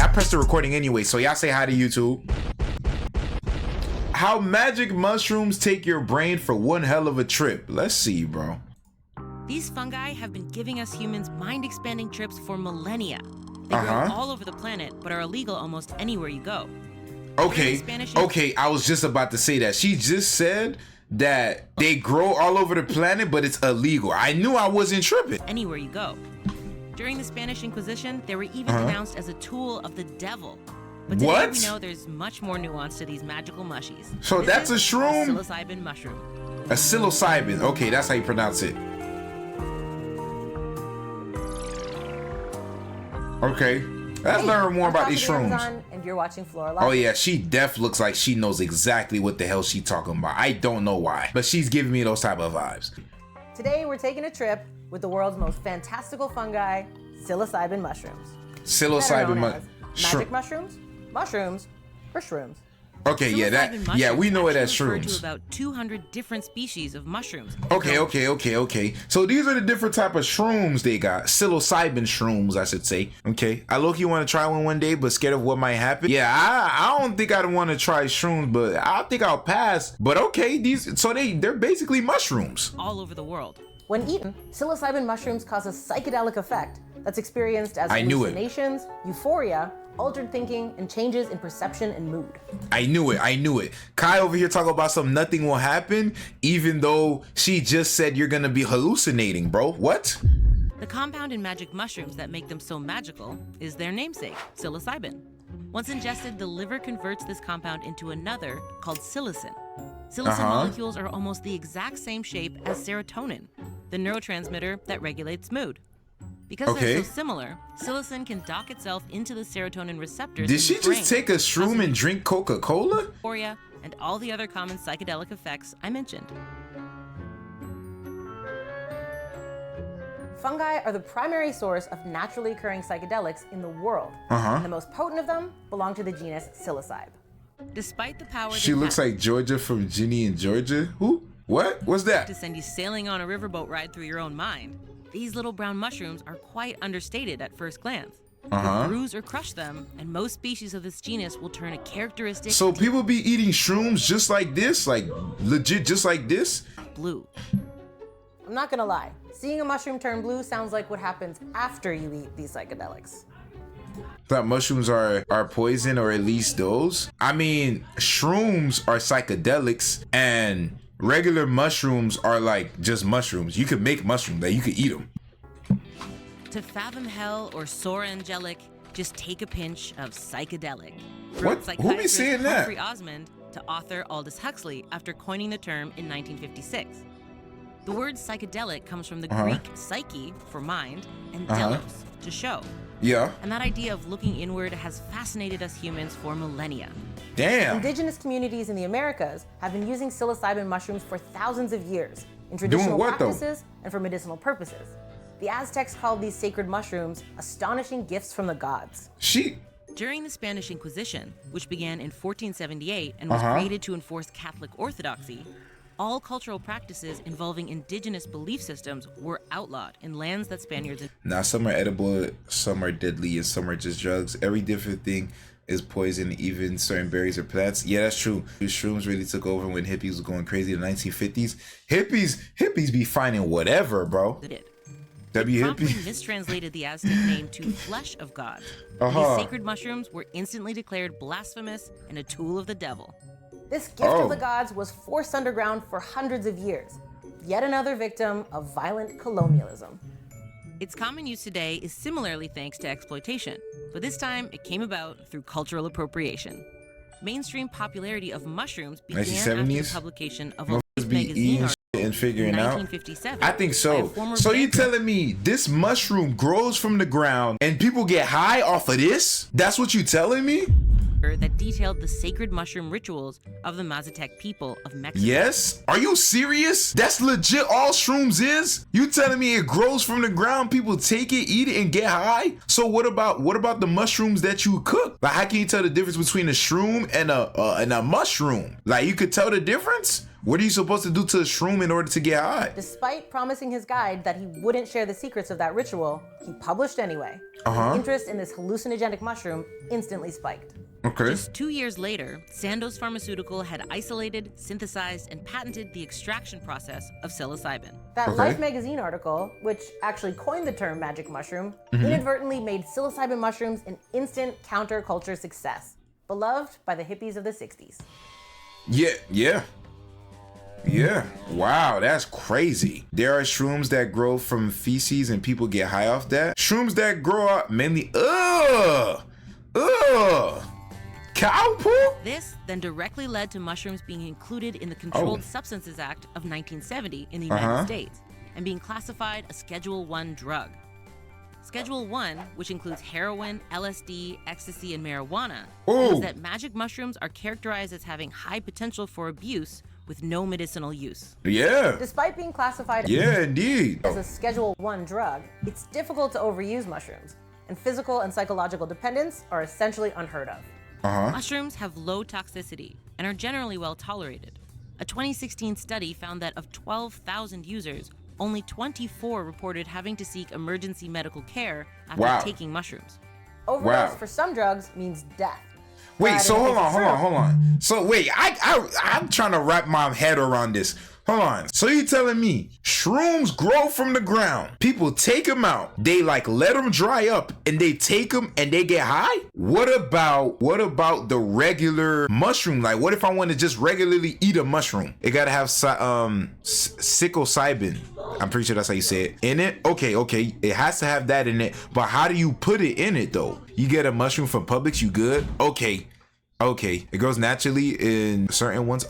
I pressed the recording anyway, so y'all say hi to YouTube. How magic mushrooms take your brain for one hell of a trip. Let's see, bro. These fungi have been giving us humans mind-expanding trips for millennia. They grow all over the planet, but are illegal almost anywhere you go. Okay, I was just about to say that. She just said that they grow all over the planet, but it's illegal. I knew I wasn't tripping. Anywhere you go. During the Spanish Inquisition, they were even denounced as a tool of the devil. But today we know there's much more nuance to these magical mushies. So that's a shroom? A psilocybin mushroom. A psilocybin. Okay, that's how you pronounce it. Okay, let's learn more about these shrooms. And you're watching Flora Live. Oh yeah, she def looks like she knows exactly what the hell she talking about. I don't know why, but she's giving me those type of vibes. Today we're taking a trip with the world's most fantastical fungi, psilocybin mushrooms. Psilocybin magic mushrooms, mushrooms, or shrooms. Okay, yeah, we know it as shrooms. To about 200 different species of mushrooms. Okay. So these are the different type of shrooms they got. Psilocybin shrooms, I should say. Okay, I low-key want to try one day, but scared of what might happen. Yeah, I don't think I'd want to try shrooms, but I think I'll pass. But okay, they're basically mushrooms. All over the world. When eaten, psilocybin mushrooms cause a psychedelic effect that's experienced as hallucinations, euphoria, altered thinking, and changes in perception and mood. I knew it. Kai over here talking about some nothing will happen, even though she just said you're gonna be hallucinating, bro. What? The compound in magic mushrooms that make them so magical is their namesake, psilocybin. Once ingested, the liver converts this compound into another called psilocin. Psilocin molecules are almost the exact same shape as serotonin, the neurotransmitter that regulates mood. Because they're so similar, psilocin can dock itself into the serotonin receptors. Did she just take a shroom and drink Coca-Cola? Euphoria and all the other common psychedelic effects I mentioned. Fungi are the primary source of naturally occurring psychedelics in the world. And the most potent of them belong to the genus psilocybe. Despite the power she looks like Georgia from Ginny and Georgia. Who? What? What's that? To send you sailing on a riverboat ride through your own mind. These little brown mushrooms are quite understated at first glance. You bruise or crush them, and most species of this genus will turn a characteristic. So people be eating shrooms just like this? Like legit just like this? Blue. I'm not gonna lie, seeing a mushroom turn blue sounds like what happens after you eat these psychedelics. Thought mushrooms are poison, or at least those. I mean, shrooms are psychedelics, and regular mushrooms are like just mushrooms. You could make mushrooms, like you could eat them. To fathom hell or soar angelic, just take a pinch of psychedelic. What? Who be saying that? Humphrey Osmond to author Aldous Huxley after coining the term in 1956. The word psychedelic comes from the Greek psyche for mind and delos to show. Yeah. And that idea of looking inward has fascinated us humans for millennia. Damn. Indigenous communities in the Americas have been using psilocybin mushrooms for thousands of years in traditional practices and for medicinal purposes. The Aztecs called these sacred mushrooms astonishing gifts from the gods. During the Spanish Inquisition, which began in 1478 and was created to enforce Catholic orthodoxy, all cultural practices involving indigenous belief systems were outlawed in lands that Spaniards... Now, some are edible, some are deadly, and some are just drugs. Every different thing is poison, even certain berries or plants. Yeah, that's true. Shrooms really took over when hippies was going crazy in the 1950s. Hippies be finding whatever, bro. They promptly mistranslated the Aztec name to flesh of God. These sacred mushrooms were instantly declared blasphemous and a tool of the devil. This gift of the gods was forced underground for hundreds of years. Yet another victim of violent colonialism. Its common use today is similarly thanks to exploitation, but this time it came about through cultural appropriation. Mainstream popularity of mushrooms began after the publication of a magazine article and figuring in out. 1957. I think so. So you telling me this mushroom grows from the ground and people get high off of this? That's what you telling me? That detailed the sacred mushroom rituals of the Mazatec people of Mexico. Yes? Are you serious? That's legit all shrooms is? You telling me it grows from the ground, people take it, eat it, and get high? So what about the mushrooms that you cook? Like, how can you tell the difference between a shroom and a mushroom? Like, you could tell the difference? What are you supposed to do to a shroom in order to get high? Despite promising his guide that he wouldn't share the secrets of that ritual, he published anyway. His interest in this hallucinogenic mushroom instantly spiked. Okay. Just 2 years later, Sandoz Pharmaceutical had isolated, synthesized, and patented the extraction process of psilocybin. That Life magazine article, which actually coined the term magic mushroom, inadvertently made psilocybin mushrooms an instant counterculture success, beloved by the hippies of the 60s. Yeah. Wow, that's crazy. There are shrooms that grow from feces and people get high off that. Shrooms that grow up mainly, cow poop? This then directly led to mushrooms being included in the Controlled Substances Act of 1970 in the United States and being classified a Schedule I drug. Schedule I, which includes heroin, LSD, ecstasy, and marijuana, means that magic mushrooms are characterized as having high potential for abuse with no medicinal use. Yeah. Despite being classified Indeed. as a Schedule I drug, it's difficult to overuse mushrooms, and physical and psychological dependence are essentially unheard of. Mushrooms have low toxicity and are generally well tolerated. A 2016 study found that of 12,000 users, only 24 reported having to seek emergency medical care after taking mushrooms. Overdose for some drugs means death. Wait, so hold on. So wait, I'm trying to wrap my head around this. Hold on. So you telling me shrooms grow from the ground? People take them out. They like let them dry up and they take them and they get high? What about the regular mushroom? Like what if I want to just regularly eat a mushroom? It gotta have psilocybin. I'm pretty sure that's how you say it. In it? Okay. It has to have that in it. But how do you put it in it though? You get a mushroom from Publix, you good? Okay. It grows naturally in certain ones.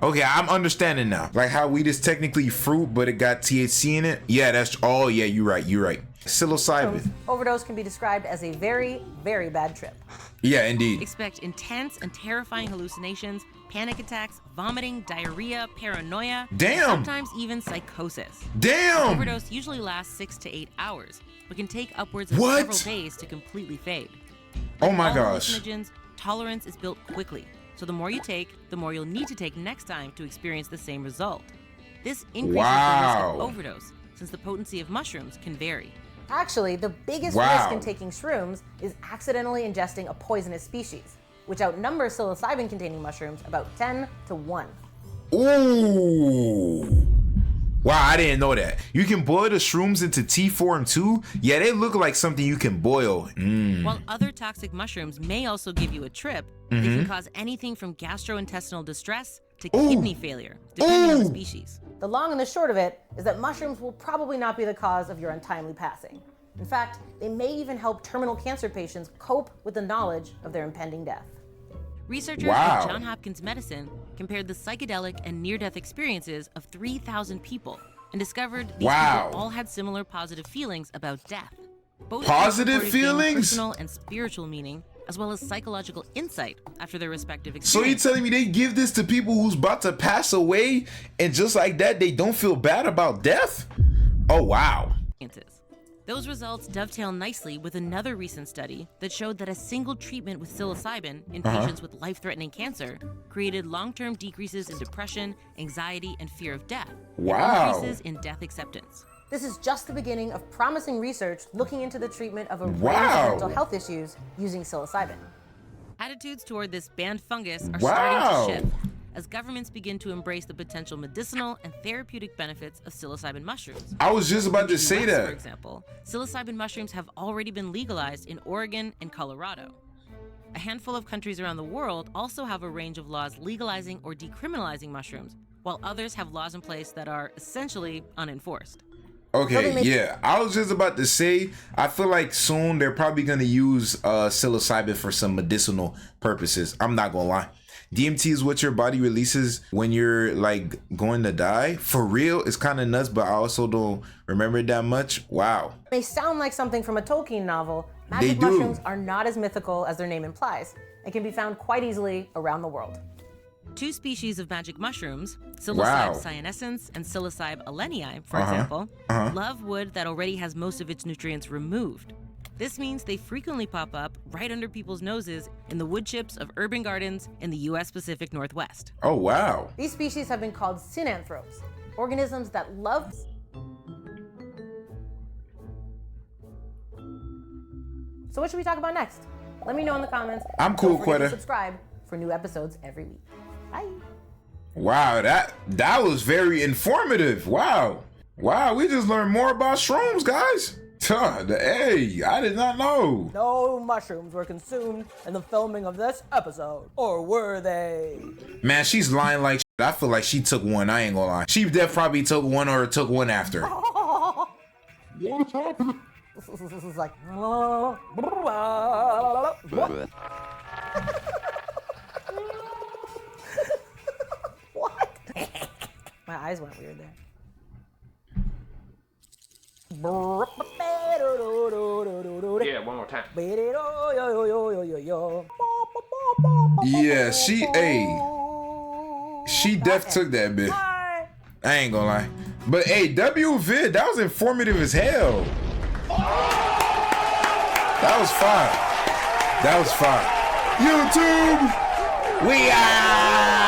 Okay, I'm understanding now. Like how weed is technically fruit, but it got THC in it. Yeah, you're right. Psilocybin. Overdose can be described as a very, very bad trip. Yeah, indeed. Expect intense and terrifying hallucinations, panic attacks, vomiting, diarrhea, paranoia, Damn. and sometimes even psychosis. Damn. Overdose usually lasts 6 to 8 hours, but can take upwards of several days to completely fade. Oh my all gosh. hallucinogens, tolerance is built quickly, so the more you take, the more you'll need to take next time to experience the same result. This increases the risk of overdose, since the potency of mushrooms can vary. Actually, the biggest risk in taking shrooms is accidentally ingesting a poisonous species, which outnumbers psilocybin-containing mushrooms about 10 to 1. Ooh. Wow, I didn't know that. You can boil the shrooms into tea form too? Yeah, they look like something you can boil. While other toxic mushrooms may also give you a trip, they can cause anything from gastrointestinal distress to kidney failure, depending on the species. The long and the short of it is that mushrooms will probably not be the cause of your untimely passing. In fact, they may even help terminal cancer patients cope with the knowledge of their impending death. Researchers at Johns Hopkins Medicine compared the psychedelic and near-death experiences of 3,000 people and discovered these people all had similar positive feelings about death. Both positive feelings? Personal and spiritual meaning, as well as psychological insight after their respective experiences. So you're telling me they give this to people who's about to pass away, and just like that, they don't feel bad about death? Oh, wow. Those results dovetail nicely with another recent study that showed that a single treatment with psilocybin in patients with life-threatening cancer created long-term decreases in depression, anxiety, and fear of death. Wow. Increases in death acceptance. This is just the beginning of promising research looking into the treatment of a range of mental health issues using psilocybin. Attitudes toward this banned fungus are starting to shift as governments begin to embrace the potential medicinal and therapeutic benefits of psilocybin mushrooms. I was just about to say that. For example, psilocybin mushrooms have already been legalized in Oregon and Colorado. A handful of countries around the world also have a range of laws legalizing or decriminalizing mushrooms, while others have laws in place that are essentially unenforced. Okay, yeah. I was just about to say, I feel like soon they're probably going to use psilocybin for some medicinal purposes. I'm not going to lie. DMT is what your body releases when you're like going to die. For real, it's kind of nuts, but I also don't remember it that much. Wow. They sound like something from a Tolkien novel. Magic mushrooms are not as mythical as their name implies and can be found quite easily around the world. 2 species of magic mushrooms, psilocybe cyanescens and psilocybe elenii, for example, love wood that already has most of its nutrients removed. This means they frequently pop up right under people's noses in the wood chips of urban gardens in the US Pacific Northwest. Oh, wow. These species have been called synanthropes, organisms that love. So what should we talk about next? Let me know in the comments. I'm cool, Don't forget to Quetta. subscribe for new episodes every week. Bye. Wow, that was very informative. Wow. Wow, we just learned more about shrooms, guys. Hey, I did not know. No mushrooms were consumed in the filming of this episode, or were they? Man, she's lying like shit. I feel like she took one. I ain't gonna lie. She probably took one or took one after. What's happening? This is like. What? My eyes went weird there. Yeah, one more time. Yeah, she def took that bit. I ain't gonna lie. But hey, W-Vid, that was informative as hell. That was fire. That was fire. YouTube, we are.